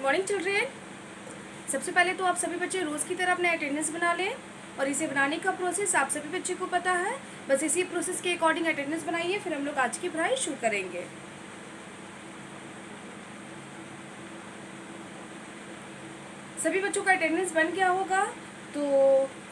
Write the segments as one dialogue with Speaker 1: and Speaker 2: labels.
Speaker 1: Morning children. सबसे पहले तो आप सभी बच्चे रोज़ की तरह अपना अटेंडेंस बना लें और इसे बनाने का प्रोसेस आप सभी बच्चे को पता है। बस इसी प्रोसेस के अकॉर्डिंग अटेंडेंस बनाइए, फिर हम लोग आज की पढ़ाई शुरू करेंगे। सभी बच्चों का अटेंडेंस बन गया होगा तो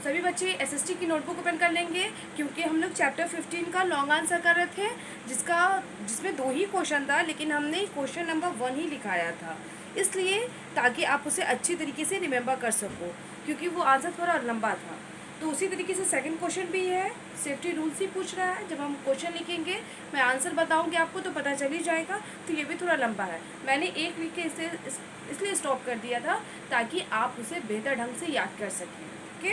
Speaker 1: सभी बच्चे एसएसटी की नोटबुक ओपन कर लेंगे, क्योंकि हम लोग चैप्टर 15 का लॉन्ग आंसर कर रहे थे, जिसमें 2 ही क्वेश्चन था, लेकिन हमने क्वेश्चन नंबर 1 ही लिखाया था, इसलिए ताकि आप उसे अच्छी तरीके से रिमेंबर कर सको, क्योंकि वो आंसर थोड़ा लंबा था। तो उसी तरीके से सेकंड क्वेश्चन भी है, सेफ्टी रूल्स ही पूछ रहा है। जब हम क्वेश्चन लिखेंगे, मैं आंसर बताऊंगी आपको तो पता चल ही जाएगा। तो ये भी थोड़ा लंबा है, मैंने एक लिख के इसे इसलिए स्टॉप कर दिया था ताकि आप उसे बेहतर ढंग से याद कर सकें। ओके,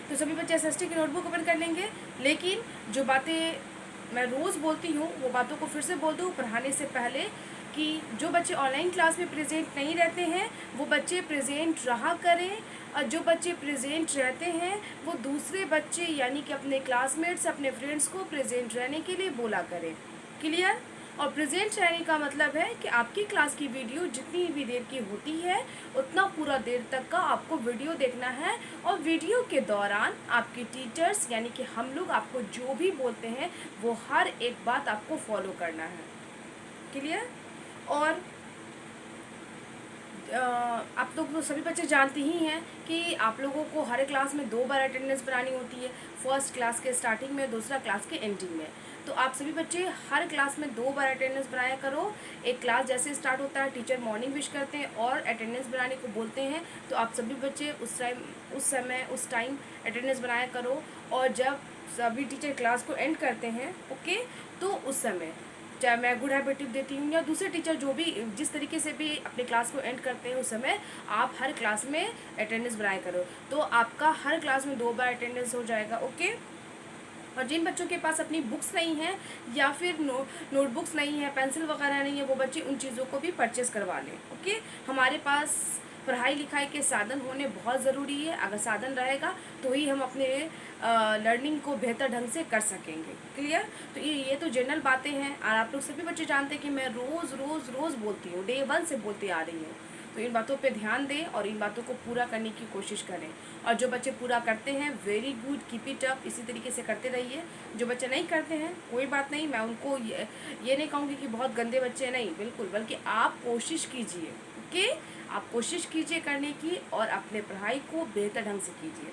Speaker 1: तो सभी बच्चे एसएसटी की नोटबुक ओपन कर लेंगे, लेकिन जो बातें मैं रोज़ बोलती हूँ वो बातों को फिर से बोल दूँ पढ़ाने से पहले, कि जो बच्चे ऑनलाइन क्लास में प्रेजेंट नहीं रहते हैं वो बच्चे प्रेजेंट रहा करें, और जो बच्चे प्रेजेंट रहते हैं वो दूसरे बच्चे यानी कि अपने क्लासमेट्स, अपने फ्रेंड्स को प्रेजेंट रहने के लिए बोला करें। क्लियर? और प्रेजेंट रहने का मतलब है कि आपकी क्लास की वीडियो जितनी भी देर की होती है उतना पूरा देर तक का आपको वीडियो देखना है, और वीडियो के दौरान आपके टीचर्स यानी कि हम लोग आपको जो भी बोलते हैं वो हर एक बात आपको फॉलो करना है। क्लियर? और आप लोग तो सभी बच्चे जानते ही हैं कि आप लोगों को हर क्लास में 2 बार अटेंडेंस बनानी होती है, फर्स्ट क्लास के स्टार्टिंग में, दूसरा क्लास के एंडिंग में। तो आप सभी बच्चे हर क्लास में 2 बार अटेंडेंस बनाया करो। एक क्लास जैसे स्टार्ट होता है, टीचर मॉर्निंग विश करते हैं और अटेंडेंस बनाने को बोलते हैं, तो आप सभी बच्चे उस टाइम अटेंडेंस बनाया करो। और जब सभी टीचर क्लास को एंड करते हैं, ओके, तो उस समय चाहे मैं गुड हैबिट टिप देती हूँ या दूसरे टीचर जो भी जिस तरीके से भी अपने क्लास को एंड करते हैं, उस समय आप हर क्लास में अटेंडेंस बनाया करो, तो आपका हर क्लास में 2 बार अटेंडेंस हो जाएगा। ओके, और जिन बच्चों के पास अपनी बुक्स नहीं हैं या फिर नोटबुक्स नहीं है, पेंसिल वगैरह नहीं है, वो बच्चे उन चीज़ों को भी परचेस करवा लें। ओके, हमारे पास पढ़ाई लिखाई के साधन होने बहुत ज़रूरी है। अगर साधन रहेगा तो ही हम अपने लर्निंग को बेहतर ढंग से कर सकेंगे। क्लियर? तो ये तो जनरल बातें हैं, और आप लोग सभी बच्चे जानते हैं कि मैं रोज़ रोज़ रोज़ बोलती हूँ, डे 1 से बोलती आ रही हूँ। तो इन बातों पे ध्यान दें और इन बातों को पूरा करने की कोशिश करें, और जो बच्चे पूरा करते हैं very good, keep it up, इसी तरीके से करते रहिए। जो बच्चे नहीं करते हैं कोई बात नहीं, मैं उनको ये नहीं कहूँगी कि बहुत गंदे बच्चे, नहीं बिल्कुल, बल्कि आप कोशिश कीजिए। ओके, आप कोशिश कीजिए करने की और अपने पढ़ाई को बेहतर ढंग से कीजिए।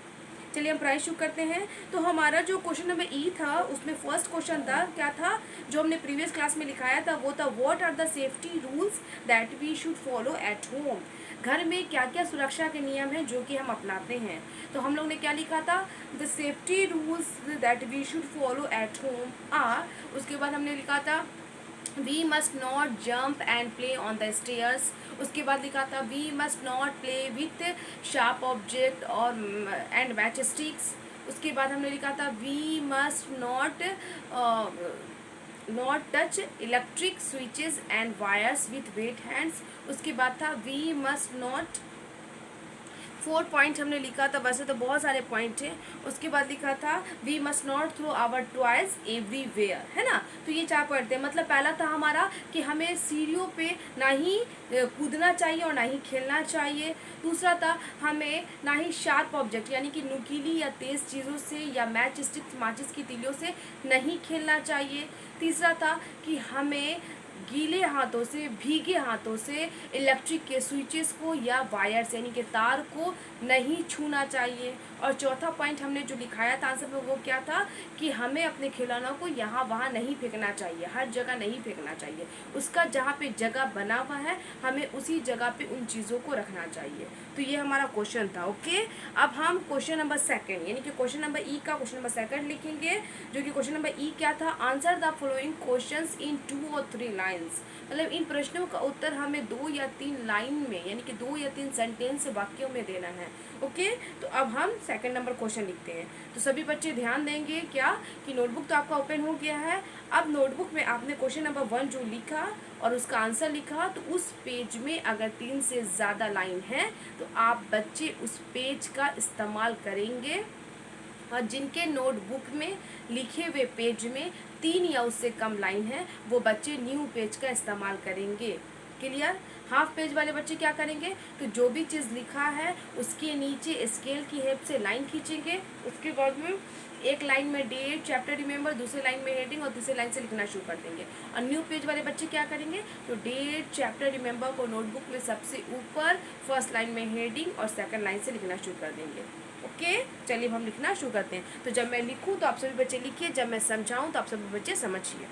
Speaker 1: चलिए हम पढ़ाई शुरू करते हैं। तो हमारा जो क्वेश्चन नंबर ई था उसमें फर्स्ट क्वेश्चन था, क्या था जो हमने प्रीवियस क्लास में लिखाया था, वो था what are the safety rules that we should follow at home. घर में क्या क्या सुरक्षा के नियम हैं जो कि हम अपनाते हैं। तो हम लोग ने क्या लिखा था, the safety rules that we should follow at home are, उसके बाद हमने लिखा था we must not jump and play on the stairs. उसके बाद लिखा था we must not play with sharp object और एंड मैच स्टिक्स। उसके बाद हमने लिखा था we must not touch electric switches and wires with wet hands. उसके बाद था वी मस्ट नॉट, 4 पॉइंट हमने लिखा था, वैसे तो बहुत सारे पॉइंट थे। उसके बाद लिखा था we must not throw our toys everywhere, है ना। तो ये 4 पॉइंट थे। मतलब पहला था हमारा कि हमें सीढ़ियों पे ना ही कूदना चाहिए और ना ही खेलना चाहिए। दूसरा था हमें ना ही शार्प ऑब्जेक्ट यानी कि नुकीली या तेज़ चीज़ों से या मैच स्टिक्स, माचिस की तीलियों से नहीं खेलना चाहिए। तीसरा था कि हमें गीले हाथों से, भीगे हाथों से इलेक्ट्रिक के स्विचेस को या वायर्स यानी कि तार को नहीं छूना चाहिए। और चौथा पॉइंट हमने जो लिखाया था आंसर में, वो क्या था कि हमें अपने खिलौनों को यहाँ वहाँ नहीं फेंकना चाहिए, हर जगह नहीं फेंकना चाहिए। उसका जहाँ पे जगह बना हुआ है हमें उसी जगह पे उन चीज़ों को रखना चाहिए। तो ये हमारा क्वेश्चन था। ओके, अब हम क्वेश्चन नंबर सेकंड यानी कि क्वेश्चन नंबर ई का क्वेश्चन नंबर सेकंड लिखेंगे, जो कि क्वेश्चन नंबर ई क्या था, answer the following questions in 2 और 3 लाइन्स। मतलब इन प्रश्नों का उत्तर हमें 2 या 3 लाइन में यानी कि 2 या 3 सेंटेंस वाक्यों में देना है। ओके, तो अब हम सेकंड नंबर क्वेश्चन लिखते हैं। तो सभी बच्चे ध्यान देंगे क्या कि नोटबुक तो आपका ओपन हो गया है। अब नोटबुक में आपने क्वेश्चन नंबर 1 जो लिखा और उसका आंसर लिखा, तो उस पेज में अगर 3 से ज़्यादा लाइन है तो आप बच्चे उस पेज का इस्तेमाल करेंगे, और जिनके नोटबुक में लिखे हुए पेज में 3 या उससे कम लाइन है वो बच्चे न्यू पेज का इस्तेमाल करेंगे। क्लियर? हाफ पेज वाले बच्चे क्या करेंगे, तो जो भी चीज़ लिखा है उसके नीचे स्केल की हेल्प से लाइन खींचेंगे। उसके बाद में एक लाइन में डेट, चैप्टर रिमेंबर, दूसरे लाइन में हेडिंग और तीसरे लाइन से लिखना शुरू कर देंगे। और न्यू पेज वाले बच्चे क्या करेंगे, तो डेट, चैप्टर रिमेंबर को नोटबुक में सबसे ऊपर फर्स्ट लाइन में हेडिंग और सेकंड लाइन से लिखना शुरू कर देंगे। ओके, चलिए हम लिखना शुरू करते हैं। तो जब मैं लिखूं तो आप सभी बच्चे लिखिए, जब मैं समझाऊं तो आप सभी बच्चे समझिए।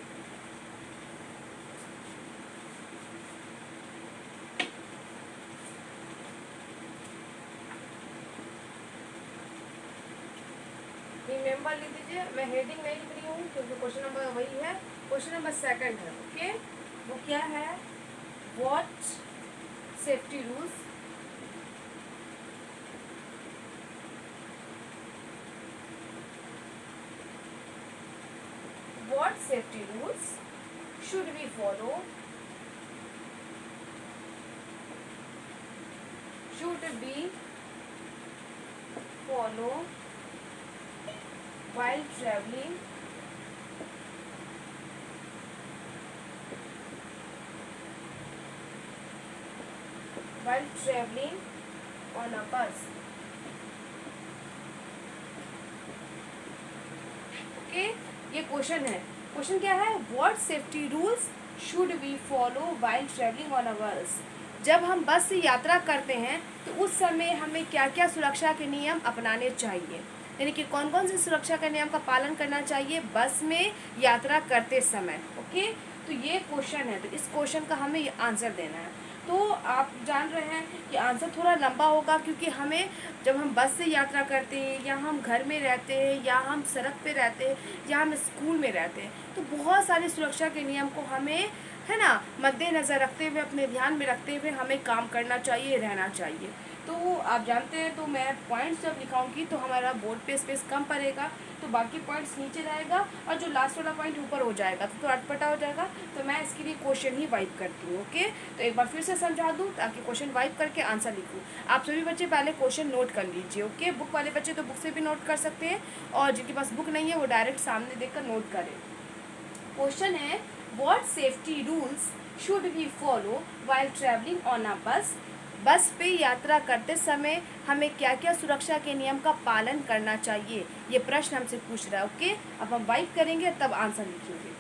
Speaker 1: रिमेंबर लिख दीजिए, मैं हेडिंग नहीं लिख रही हूँ क्योंकि क्वेश्चन नंबर वही है, क्वेश्चन नंबर सेकंड है। ओके, वो क्या है, what safety rules what safety rules should we follow while traveling on a bus। Okay, ये क्वेश्चन है। क्वेश्चन क्या है, what safety rules should we follow while travelling on a bus. जब हम बस से यात्रा करते हैं तो उस समय हमें क्या क्या सुरक्षा के नियम अपनाने चाहिए, यानी कि कौन कौन से सुरक्षा के नियम का पालन करना चाहिए बस में यात्रा करते समय। ओके, तो ये क्वेश्चन है, तो इस क्वेश्चन का हमें ये आंसर देना है। तो आप जान रहे हैं कि आंसर थोड़ा लंबा होगा क्योंकि हमें जब हम बस से यात्रा करते हैं या हम घर में रहते हैं या हम सड़क पे रहते हैं या हम स्कूल में रहते हैं, तो बहुत सारी सुरक्षा के नियम को हमें, है ना, मद्देनज़र रखते हुए, अपने ध्यान में रखते हुए हमें काम करना चाहिए, रहना चाहिए। तो आप जानते हैं, तो मैं पॉइंट्स जब लिखाऊंगी तो हमारा बोर्ड पे स्पेस कम पड़ेगा, तो बाकी पॉइंट्स नीचे रहेगा और जो लास्ट वाला पॉइंट ऊपर हो जाएगा तो अटपटा हो जाएगा। तो मैं इसके लिए क्वेश्चन ही वाइप करती हूँ। ओके, तो एक बार फिर से समझा दूँ ताकि क्वेश्चन वाइप करके आंसर लिखूँ। आप सभी बच्चे पहले क्वेश्चन नोट कर लीजिए। ओके, बुक वाले बच्चे तो बुक से भी नोट कर सकते हैं और जिनके पास बुक नहीं है वो डायरेक्ट सामने देखकर नोट करें। क्वेश्चन है, what safety rules should we follow while travelling on a bus. Bus पे यात्रा करते समय हमें क्या क्या सुरक्षा के नियम का पालन करना चाहिए, ये प्रश्न हमसे पूछ रहा है। ओके, अब हम वाइप करेंगे तब आंसर लिखेंगे।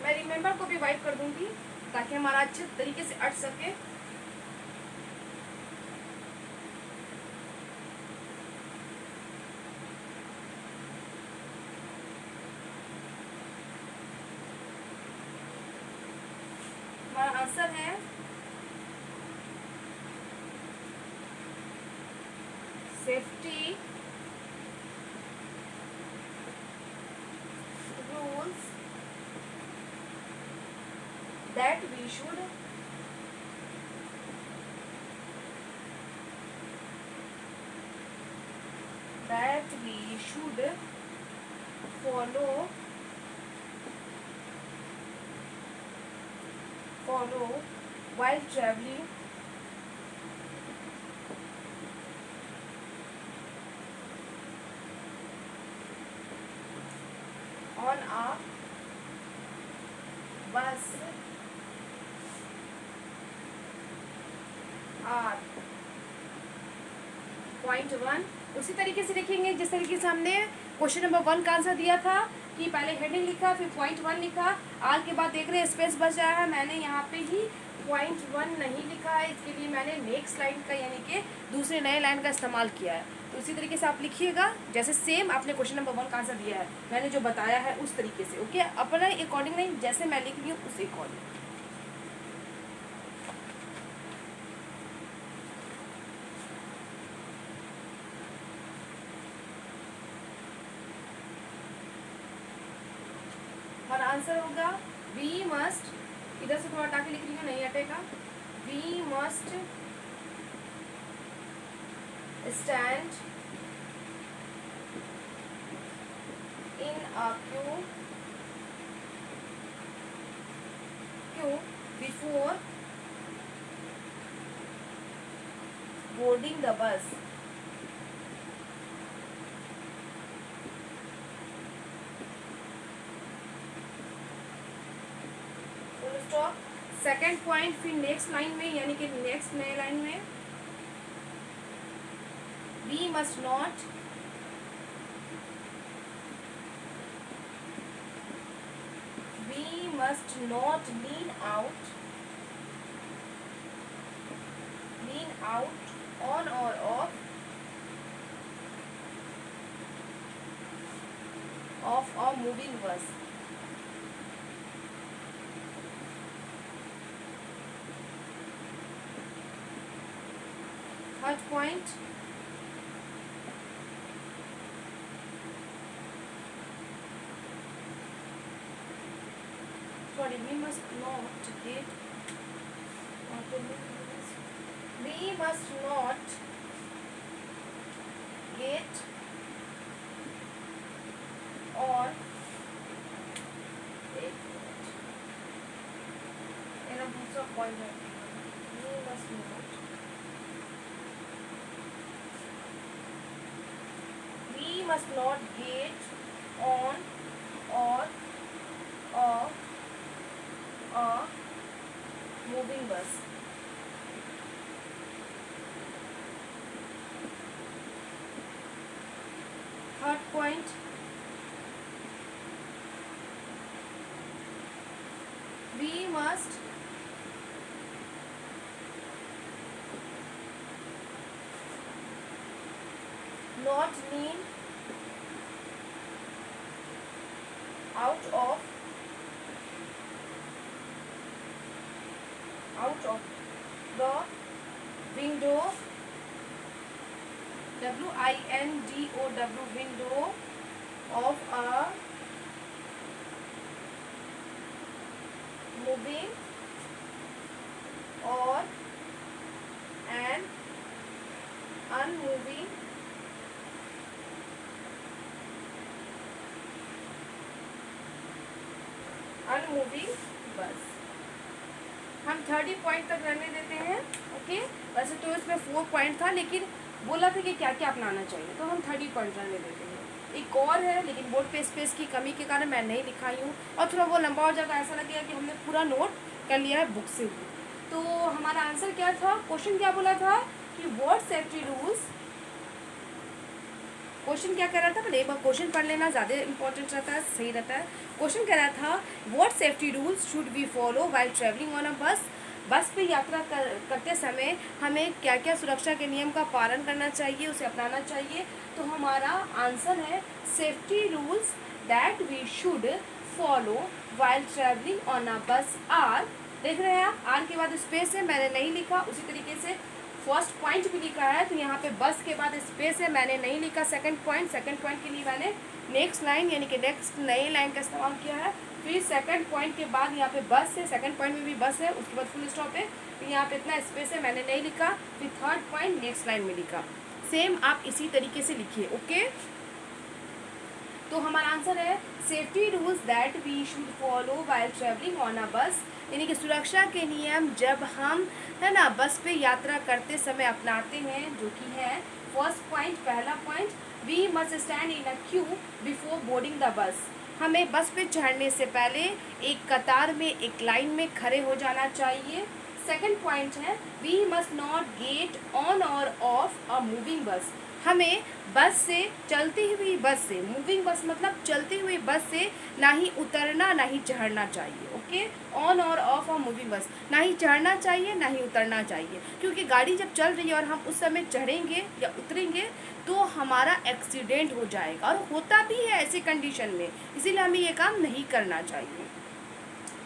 Speaker 1: मैं रिमेंबर को भी वाइप कर दूंगी ताकि हमारा अच्छे तरीके से अट सके। हमारा आंसर है safety rules that we should follow while traveling on a bus are point 1। उसी तरीके से लिखेंगे जिस तरीके से हमने क्वेश्चन नंबर 1 का आंसर दिया था कि पहले हेडिंग लिखा फिर पॉइंट 1 लिखा। आर के बाद देख रहे हैं स्पेस बच रहा है, मैंने यहाँ पे ही पॉइंट 1 नहीं लिखा है, इसके लिए मैंने नेक्स्ट लाइन का यानी कि दूसरे नए लाइन का इस्तेमाल किया है। तो उसी तरीके से आप लिखिएगा जैसे सेम आपने क्वेश्चन नंबर 1 का आंसर दिया है, मैंने जो बताया है उस तरीके से। ओके, अपना अकॉर्डिंग नहीं, जैसे मैं लिख रही हूँ उस अकॉर्डिंग। हमारा आंसर होगा वी मस्ट, इधर से थोड़ा हटा के लिख रही हूँ, नहीं हटेगा, we must stand in a queue before boarding the bus. Stop. Second point फिर नेक्स्ट लाइन में यानी कि नेक्स्ट नए लाइन में we must not lean out on or off of a moving bus. Third point, we must not get on मेरा दूसरा point है we must not get on or off a moving bus. Third point, we must not lean out of the window, window, window of a moving or an unmoving बस। हम 30 point तक रहने देते हैं। Okay, वैसे तो इसमें 4 पॉइंट था लेकिन बोला था कि क्या क्या अपनाना चाहिए, तो हम 30 पॉइंट रहने देते हैं। एक और है लेकिन बोर्ड पे स्पेस की कमी के कारण मैं नहीं लिखाई हूँ और थोड़ा वो लंबा हो जाएगा, ऐसा लगेगा कि हमने पूरा नोट कर लिया है बुक से भी। तो हमारा आंसर क्या था, क्वेश्चन क्या बोला था कि व्हाट सेफ्टी रूल्स, क्वेश्चन क्या कह रहा था, पहले एक बार क्वेश्चन पढ़ लेना ज़्यादा इंपॉर्टेंट रहता है, सही रहता है। क्वेश्चन कह रहा था what safety rules should we follow while travelling on a bus. Bus पे यात्रा करते समय हमें क्या क्या सुरक्षा के नियम का पालन करना चाहिए, उसे अपनाना चाहिए। तो हमारा आंसर है safety rules that we should follow while travelling on a bus are, देख रहे हैं आप, आर के बाद स्पेस है, मैंने नहीं लिखा। उसी तरीके से फर्स्ट पॉइंट भी लिखा है तो यहाँ पे बस के बाद स्पेस है, मैंने नहीं लिखा। सेकंड पॉइंट के लिए मैंने नेक्स्ट लाइन यानी कि नेक्स्ट नई लाइन का इस्तेमाल किया है। फिर सेकंड पॉइंट के बाद यहाँ पे बस है, सेकंड पॉइंट में भी बस है, उसके बाद फुल स्टॉप है, तो यहाँ पे इतना स्पेस है, मैंने नहीं लिखा। फिर थर्ड पॉइंट नेक्स्ट लाइन में लिखा। सेम आप इसी तरीके से लिखिए। ओके, तो हमारा आंसर है safety rules that we should follow while travelling on a bus, यानी कि सुरक्षा के नियम जब हम है ना बस पे यात्रा करते समय अपनाते हैं, जो कि है फर्स्ट पॉइंट, पहला point, we must stand in a queue before boarding the bus. हमें बस पे चढ़ने से पहले एक कतार में, एक लाइन में खड़े हो जाना चाहिए। सेकंड पॉइंट है we must not get on और ऑफ अ मूविंग बस। हमें बस से, चलती हुई बस से, मूविंग बस मतलब चलती हुई बस से ना ही उतरना ना ही चढ़ना चाहिए। ओके, ऑन और ऑफ अ मूविंग बस, ना ही चढ़ना चाहिए ना ही उतरना चाहिए, क्योंकि गाड़ी जब चल रही है और हम उस समय चढ़ेंगे या उतरेंगे तो हमारा एक्सीडेंट हो जाएगा, और होता भी है ऐसे कंडीशन में, इसीलिए हमें ये काम नहीं करना चाहिए।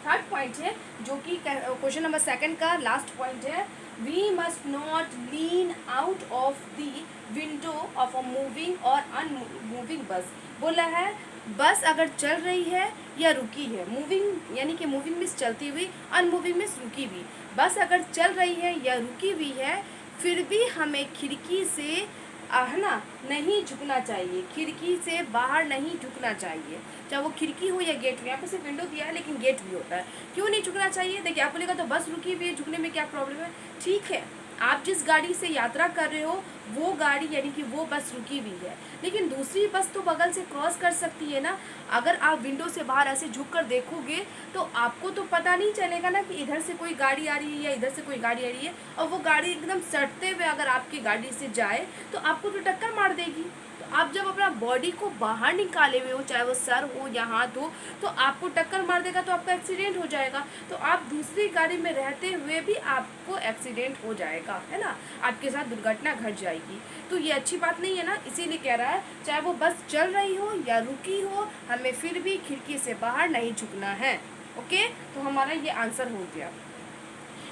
Speaker 1: थर्ड पॉइंट है जो कि क्वेश्चन नंबर सेकंड का लास्ट पॉइंट है, we must not lean out of the window of a moving और अनमूविंग बस। बोला है बस अगर चल रही है या रुकी है, मूविंग यानी कि मूविंग मीन्स चलती हुई, अनमूविंग मीन्स रुकी हुई। बस अगर चल रही है या रुकी हुई है फिर भी हमें खिड़की से है ना नहीं झुकना चाहिए, खिड़की से बाहर नहीं झुकना चाहिए, चाहे वो खिड़की हो या गेट हो। यहाँ पे सिर्फ विंडो दिया है लेकिन गेट भी होता है। क्यों नहीं झुकना चाहिए, देखिए आप बोलेगा तो बस रुकी हुई है, झुकने में क्या प्रॉब्लम है, ठीक है, आप जिस गाड़ी से यात्रा कर रहे हो वो गाड़ी यानी कि वो बस रुकी हुई है, लेकिन दूसरी बस तो बगल से क्रॉस कर सकती है ना। अगर आप विंडो से बाहर ऐसे झुक कर देखोगे तो आपको तो पता नहीं चलेगा ना कि इधर से कोई गाड़ी आ रही है या इधर से कोई गाड़ी आ रही है, और वो गाड़ी एकदम सटते हुए अगर आपकी गाड़ी से जाए तो आपको तो टक्कर मार देगी। तो आप जब अपना बॉडी को बाहर निकाले हुए हो, चाहे वो सर हो या हाथ हो, तो आपको टक्कर मार देगा तो आपका एक्सीडेंट हो जाएगा। तो आप दूसरी गाड़ी में रहते हुए भी आपको एक्सीडेंट हो जाएगा, है ना, आपके साथ दुर्घटना घट जाएगी। तो ये अच्छी बात नहीं है ना, इसीलिए कह रहा है चाहे वो बस चल रही हो या रुकी हो, हमें फिर भी खिड़की से बाहर नहीं झुकना है। ओके, तो हमारा ये आंसर हो गया।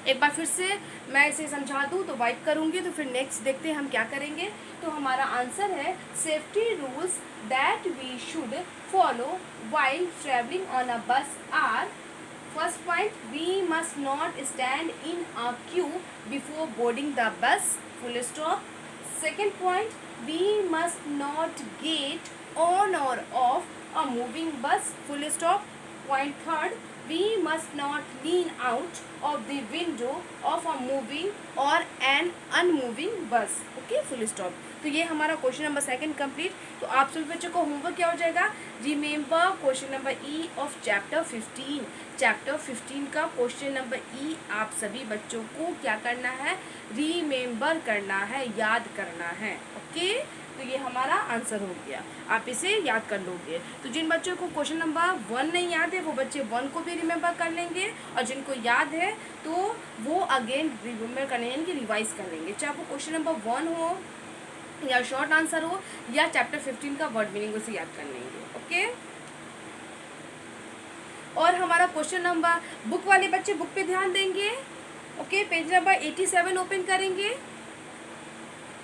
Speaker 1: एक बार फिर से मैं इसे समझा दूँ तो वाइप करूँगी, तो फिर नेक्स्ट देखते हैं हम क्या करेंगे। तो हमारा आंसर है safety rules that we should follow while travelling on a bus are. First point, we must not stand in a queue before boarding the bus, full stop. Second point, we must not get on और off a moving bus, full stop. Point third, we must not lean out of the window of a moving or an unmoving bus. Okay, full stop. तो ये हमारा question number second complete. तो आप सभी बच्चों को homework क्या हो जाएगा, remember question number E of chapter 15। Chapter 15 का क्वेश्चन नंबर ई आप सभी बच्चों को क्या करना है, रिमेंबर करना है, याद करना है। ओके, तो ये हमारा आंसर हो गया, आप इसे याद कर लोगे। तो जिन बच्चों को क्वेश्चन नंबर 1 नहीं याद है वो बच्चे 1 को भी रिमेंबर कर लेंगे, और जिनको याद है तो वो अगेन रिमेंबर करने यानी कि रिवाइज कर लेंगे, चाहे वो क्वेश्चन नंबर 1 हो या शॉर्ट आंसर हो या चैप्टर 15 का वर्ड मीनिंग उसे याद कर लेंगे। ओके, और हमारा क्वेश्चन नंबर, बुक वाले बच्चे बुक पे ध्यान देंगे। ओके, पेज नंबर 87 ओपन करेंगे।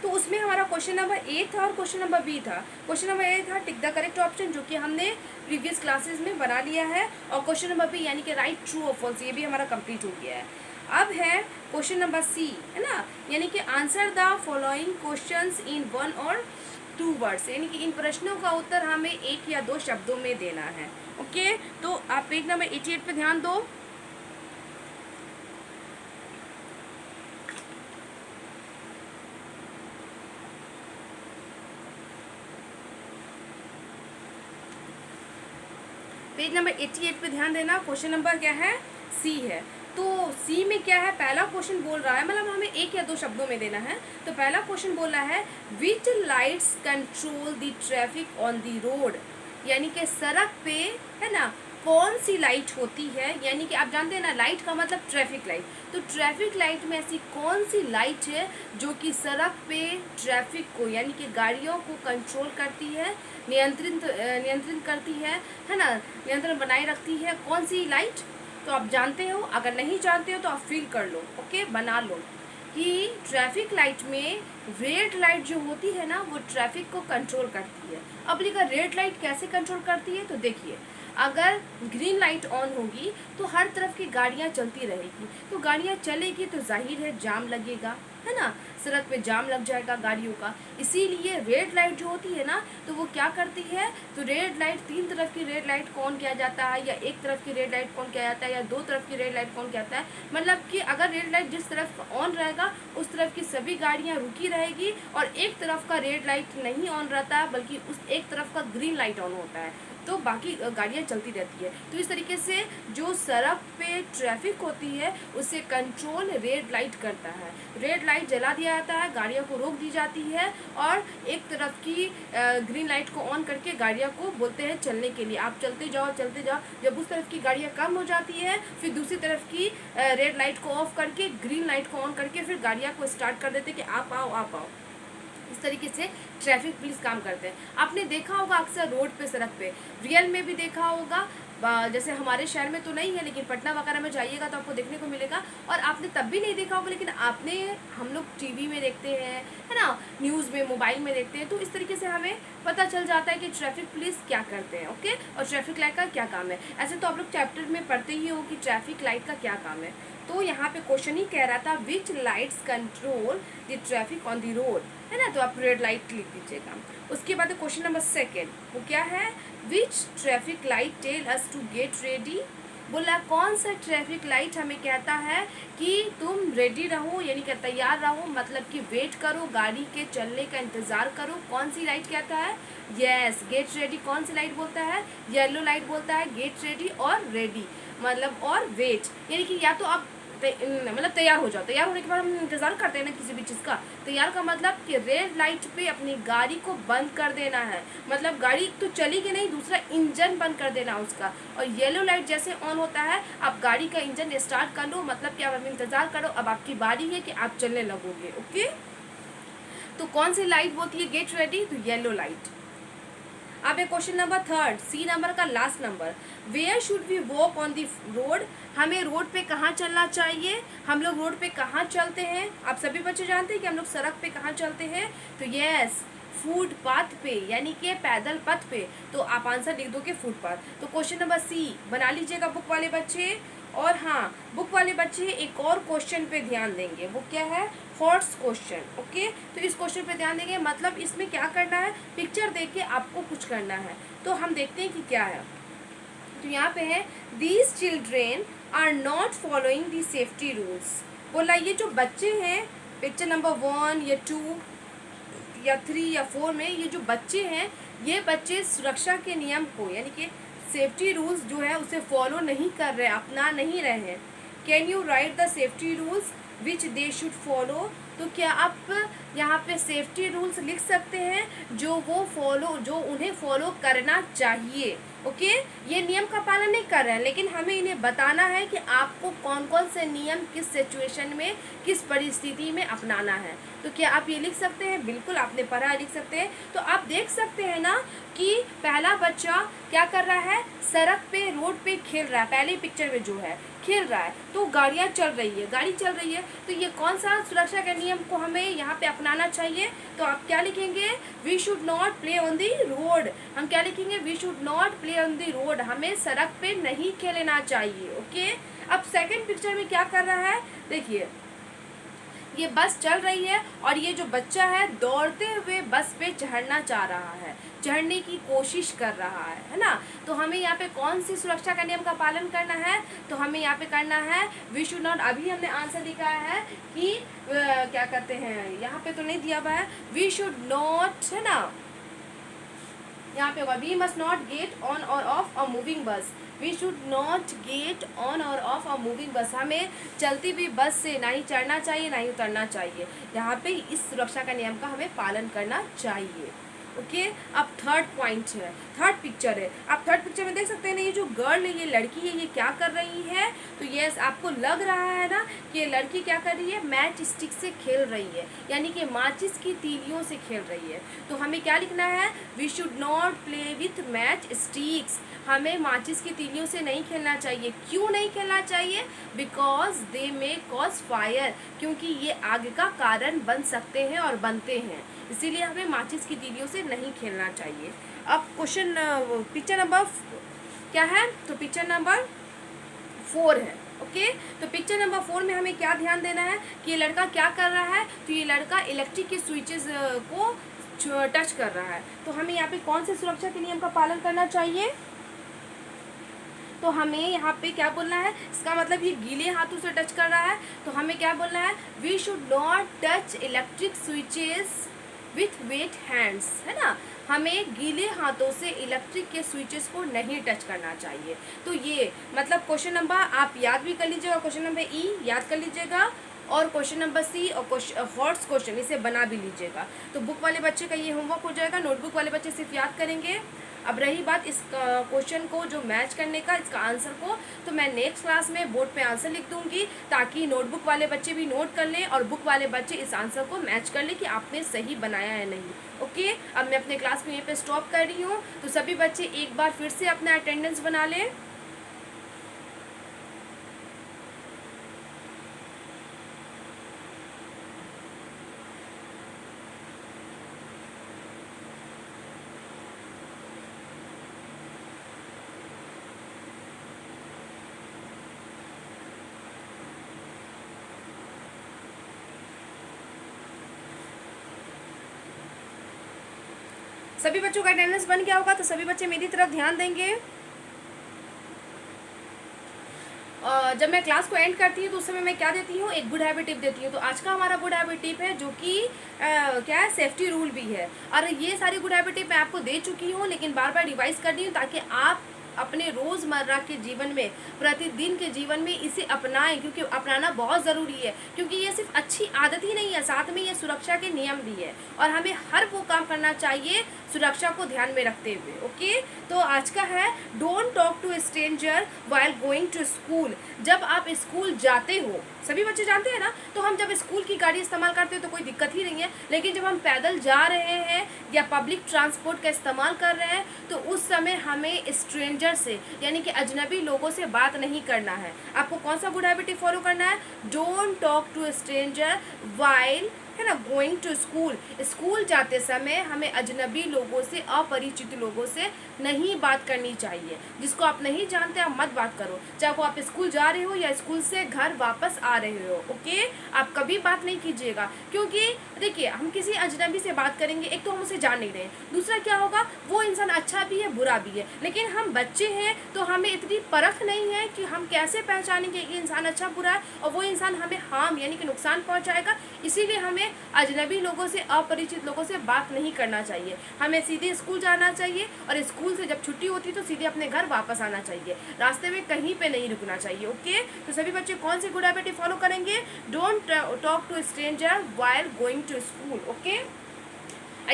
Speaker 1: तो उसमें हमारा क्वेश्चन नंबर ए था और क्वेश्चन नंबर बी था। क्वेश्चन नंबर ए था टिक द करेक्ट ऑप्शन, जो कि हमने प्रीवियस क्लासेस में बना लिया है, और क्वेश्चन नंबर बी यानी कि राइट, ट्रू और फॉल्स, ये भी हमारा कंप्लीट हो गया है। अब है क्वेश्चन नंबर सी, है ना, यानी कि answer the following questions in 1 और 2 वर्ड्स, यानी कि इन प्रश्नों का उत्तर हमें 1 या 2 शब्दों में देना है। ओके, तो आप पेज नंबर 88 पे ध्यान दो। पेज नंबर 88 पे ध्यान देना। क्वेश्चन नंबर क्या है, सी है। तो सी में क्या है, पहला क्वेश्चन बोल रहा है, मतलब हमें 1 या 2 शब्दों में देना है। तो पहला क्वेश्चन बोल रहा है which lights control the traffic on the road, यानी कि सड़क पे, है ना, कौन सी लाइट होती है, यानी कि आप जानते हैं ना लाइट का मतलब ट्रैफिक लाइट। तो ट्रैफिक लाइट में ऐसी कौन सी लाइट है जो कि सड़क पे ट्रैफिक को यानी कि गाड़ियों को कंट्रोल करती है, नियंत्रित करती है ना, नियंत्रण बनाए रखती है, कौन सी लाइट। तो आप जानते हो, अगर नहीं जानते हो तो आप फील कर लो, ओके, बना लो कि ट्रैफिक लाइट में रेड लाइट जो होती है ना वो ट्रैफिक को कंट्रोल करती है। अब लेकर रेड लाइट कैसे कंट्रोल करती है, तो देखिए, अगर ग्रीन लाइट ऑन होगी तो हर तरफ की गाड़ियाँ चलती रहेगी, तो गाड़ियाँ चलेगी तो जाहिर है जाम लगेगा, है ना, सड़क पे जाम लग जाएगा गाड़ियों का। इसीलिए रेड लाइट जो होती है ना तो वो क्या करती है, तो रेड लाइट, 3 तरफ की रेड लाइट कौन किया जाता है, या 1 तरफ की रेड लाइट कौन किया जाता है, या 2 तरफ की रेड लाइट कौन किया जाता है, मतलब कि अगर रेड लाइट जिस तरफ ऑन रहेगा उस तरफ की सभी गाड़ियाँ रुकी रहेगी, और एक तरफ का रेड लाइट नहीं ऑन रहता है बल्कि उस एक तरफ का ग्रीन लाइट ऑन होता है, तो बाकी गाड़ियाँ चलती रहती है। तो इस तरीके से जो सड़क पे ट्रैफिक होती है उसे कंट्रोल रेड लाइट करता है। रेड लाइट जला दिया जाता है, गाड़ियों को रोक दी जाती है, और एक तरफ की ग्रीन लाइट को ऑन करके गाड़ियों को बोलते हैं चलने के लिए, आप चलते जाओ चलते जाओ। जब उस तरफ की गाड़ियाँ कम हो जाती है फिर दूसरी तरफ की रेड लाइट को ऑफ करके ग्रीन लाइट को ऑन करके फिर गाड़ियाँ को स्टार्ट कर देते कि आप आओ आप आओ। इस तरीके से ट्रैफिक पुलिस काम करते हैं। आपने देखा होगा अक्सर रोड पे, सड़क पे, रियल में भी देखा होगा, जैसे हमारे शहर में तो नहीं है लेकिन पटना वगैरह में जाइएगा तो आपको देखने को मिलेगा, और आपने तब भी नहीं देखा होगा लेकिन आपने, हम लोग टीवी में देखते हैं, है ना, न्यूज़ में, मोबाइल में देखते हैं, तो इस तरीके से हमें पता चल जाता है कि ट्रैफिक पुलिस क्या करते हैं। ओके, और ट्रैफिक लाइट का क्या काम है। ऐसे तो आप लोग चैप्टर में पढ़ते ही हो कि ट्रैफिक लाइट का क्या काम है। तो यहाँ पे क्वेश्चन ही कह रहा था which lights control the traffic on the road, है ना, तो आप रेड लाइट लिख दीजिएगा। उसके बाद क्वेश्चन नंबर 2 वो क्या है, which traffic light tell us to get ready, बोला कौन सा ट्रैफिक लाइट हमें कहता है कि तुम रेडी रहो, यानी कि तैयार रहो, मतलब कि वेट करो, गाड़ी के चलने का इंतज़ार करो। कौन सी लाइट कहता है? Yes, get ready. कौन सी लाइट बोलता है? येलो लाइट बोलता है। गेट रेडी और रेडी मतलब और वेट, यानी कि या तो आप मतलब तैयार हो जाओ, तैयार होने के बाद हम इंतज़ार करते हैं ना किसी भी चीज़ का। तैयार का मतलब कि रेड लाइट पे अपनी गाड़ी को बंद कर देना है, मतलब गाड़ी तो चलेगी नहीं, दूसरा इंजन बंद कर देना उसका। और येलो लाइट जैसे ऑन होता है, आप गाड़ी का इंजन स्टार्ट कर लो, मतलब कि आप अभी इंतज़ार करो, अब आपकी बारी है कि आप चलने लगोगे। ओके, तो कौन सी लाइट बोलती है गेट रेडी? तो येलो लाइट। अब है क्वेश्चन नंबर 3, सी नंबर का last number. Where should we walk on the road? हमें रोड पे कहाँ चलना चाहिए? हम लोग रोड पे कहाँ चलते हैं? आप सभी बच्चे जानते हैं कि हम लोग सड़क पे कहाँ चलते हैं? तो यस, फुटपाथ पे, यानी कि पैदल पथ पे। तो आप आंसर लिख दोगे फुटपाथ। तो क्वेश्चन नंबर सी बना लीजिएगा बुक वाले बच्चे। और हाँ, बुक वाले बच्चे एक और क्वेश्चन पे ध्यान देंगे, वो क्या है? Hots question. ओके, तो इस क्वेश्चन पे ध्यान देंगे, मतलब इसमें क्या करना है, पिक्चर देख के आपको कुछ करना है। तो हम देखते हैं कि क्या है। तो यहाँ पे है these children are not following the safety rules. बोला ये जो बच्चे हैं पिक्चर नंबर 1 या 2 या 3 या 4 में, ये जो बच्चे हैं, ये बच्चे सुरक्षा के नियम को, यानी कि सेफ्टी रूल्स जो है उसे फॉलो नहीं कर रहे, अपना नहीं रहे हैं। Can you right the safety rules which they should follow? तो क्या आप यहाँ पे सेफ्टी रूल्स लिख सकते हैं जो वो फॉलो, जो उन्हें फॉलो करना चाहिए? ओके, ये नियम का पालन नहीं कर रहे हैं, लेकिन हमें इन्हें बताना है कि आपको कौन कौन से नियम किस सिचुएशन में, किस परिस्थिति में अपनाना है। तो क्या आप ये लिख सकते हैं? बिल्कुल, आपने पढ़ा है, लिख सकते हैं। तो आप देख सकते हैं ना कि पहला बच्चा क्या कर रहा है, सड़क पे, रोड पे खेल रहा है। पहले पिक्चर में जो है खेल रहा है, तो गाड़ियाँ चल रही है, गाड़ी चल रही है, तो ये कौन सा सुरक्षा के नियम को हमें यहाँ पे अपनाना चाहिए? तो आप क्या लिखेंगे? We should not play on the road. हम क्या लिखेंगे? We should not play on the road, हमें सड़क पे नहीं खेलना चाहिए। ओके, अब सेकंड पिक्चर में क्या कर रहा है, देखिए ये बस चल रही है और ये जो बच्चा है दौड़ते हुए बस पे चढ़ना चाह रहा है, चढ़ने की कोशिश कर रहा है ना। तो हमें यहाँ पे कौन सी सुरक्षा का नियम का पालन करना है? तो हमें यहाँ पे करना है वी शुड नॉट। अभी हमने आंसर लिखा है कि क्या कहते हैं, यहाँ पे तो नहीं दिया हुआ है, वी शुड नॉट, है ना, यहाँ पे होगा we must not get on और off a moving bus. We should not get on और ऑफ अ मूविंग बस, हमें चलती हुई बस से ना ही चढ़ना चाहिए ना ही उतरना चाहिए। यहाँ पे इस सुरक्षा का नियम का हमें पालन करना चाहिए। ओके, अब थर्ड पॉइंट है, थर्ड पिक्चर है। आप थर्ड पिक्चर में देख सकते हैं ना, ये जो गर्ल है, ये लड़की है, ये क्या कर रही है? तो यस, आपको लग रहा है ना कि ये लड़की क्या कर रही है? मैच स्टिक से खेल रही है, यानी कि माचिस की तीलियों से खेल रही है। तो हमें क्या लिखना है? We should not play with match sticks, हमें माचिस की तीलियों से नहीं खेलना चाहिए। क्यों नहीं खेलना चाहिए? Because they may cause fire, क्योंकि ये आग का कारण बन सकते हैं और बनते हैं, इसीलिए हमें माचिस की तीलियों से नहीं खेलना चाहिए। अब क्वेश्चन पिक्चर नंबर क्या है? तो पिक्चर नंबर 4 है। ओके, तो पिक्चर नंबर 4 में हमें क्या ध्यान देना है कि ये लड़का क्या कर रहा है? तो ये लड़का इलेक्ट्रिक के स्विचेस को टच कर रहा है। तो हमें यहाँ पे कौन से सुरक्षा के नियम का पालन करना चाहिए? तो हमें यहाँ पे क्या बोलना है? इसका मतलब ये गीले हाथों से टच कर रहा है, तो हमें क्या बोलना है? We should not touch electric switches with wet hands, है ना, हमें गीले हाथों से इलेक्ट्रिक के स्विचेस को नहीं टच करना चाहिए। तो ये मतलब क्वेश्चन नंबर आप याद भी कर लीजिएगा, क्वेश्चन नंबर ई याद कर लीजिएगा, और क्वेश्चन नंबर सी और हॉट्स क्वेश्चन इसे बना भी लीजिएगा। तो बुक वाले बच्चे का ये होमवर्क हो जाएगा, नोटबुक वाले बच्चे सिर्फ याद करेंगे। अब रही बात इस क्वेश्चन को जो मैच करने का, इसका आंसर को, तो मैं नेक्स्ट क्लास में बोर्ड पे आंसर लिख दूंगी, ताकि नोटबुक वाले बच्चे भी नोट कर लें और बुक वाले बच्चे इस आंसर को मैच कर लें कि आपने सही बनाया है नहीं। ओके, अब मैं अपने क्लास में यहीं पे स्टॉप कर रही हूँ। तो सभी बच्चे एक बार फिर से अपना अटेंडेंस बना लें। सभी बच्चों का अटेंडेंस बन गया होगा, तो सभी बच्चे मेरी तरफ ध्यान देंगे। जब मैं क्लास को एंड करती हूँ तो उस समय मैं क्या देती हूँ, एक गुड हैबिट टिप देती हूँ। तो आज का हमारा गुड हैबिट टिप है जो कि क्या है, सेफ्टी रूल भी है। और ये सारी गुड हैबिट टिप मैं आपको दे चुकी हूँ, लेकिन बार बार रिवाइज कर रही हूँ ताकि आप अपने रोज़मर्रा के जीवन में, प्रतिदिन के जीवन में इसे अपनाएं, क्योंकि अपनाना बहुत ज़रूरी है। क्योंकि ये सिर्फ अच्छी आदत ही नहीं है, साथ में ये सुरक्षा के नियम भी है और हमें हर वो काम करना चाहिए सुरक्षा को ध्यान में रखते हुए। ओके, तो आज का है don't talk to stranger while going to school. जब आप स्कूल जाते हो, सभी बच्चे जानते हैं ना, तो हम जब स्कूल की गाड़ी इस्तेमाल करते हैं तो कोई दिक्कत ही नहीं है, लेकिन जब हम पैदल जा रहे हैं या पब्लिक ट्रांसपोर्ट का इस्तेमाल कर रहे हैं तो उस समय हमें स्ट्रेंजर से, यानी कि अजनबी लोगों से बात नहीं करना है। आपको कौन सा गुड हैबिट फॉलो करना है, don't talk to stranger while, है ना, गोइंग टू स्कूल। स्कूल जाते समय हमें अजनबी लोगों से, अपरिचित लोगों से नहीं बात करनी चाहिए। जिसको आप नहीं जानते आप मत बात करो, चाहे वो आप स्कूल जा रहे हो या स्कूल से घर वापस आ रहे हो। ओके, आप कभी बात नहीं कीजिएगा, क्योंकि देखिए हम किसी अजनबी से बात करेंगे, एक तो हम उसे जान नहीं रहे, दूसरा क्या होगा, वो इंसान अच्छा भी है बुरा भी है। लेकिन हम बच्चे हैं तो हमें इतनी परख नहीं है कि हम कैसे पहचानेंगे कि इंसान अच्छा बुरा है और वो इंसान हमें हार्म यानी कि नुकसान पहुंचाएगा। इसीलिए हमें अजनबी लोगों से, अपरिचित लोगों से बात नहीं करना चाहिए। हमें सीधे स्कूल जाना चाहिए और स्कूल से जब छुट्टी होती है तो सीधे अपने घर वापस आना चाहिए, रास्ते में कहीं पे नहीं रुकना चाहिए। ओके, तो सभी बच्चे कौन सी गुड हैबिट फॉलो करेंगे, don't talk to stranger while going to school. Okay,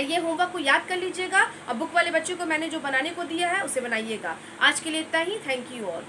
Speaker 1: ये होमवर्क को याद कर लीजिएगा और बुक वाले बच्चों को मैंने जो बनाने को दिया है उसे बनाइएगा। आज के लिए इतना ही, थैंक यू ऑल।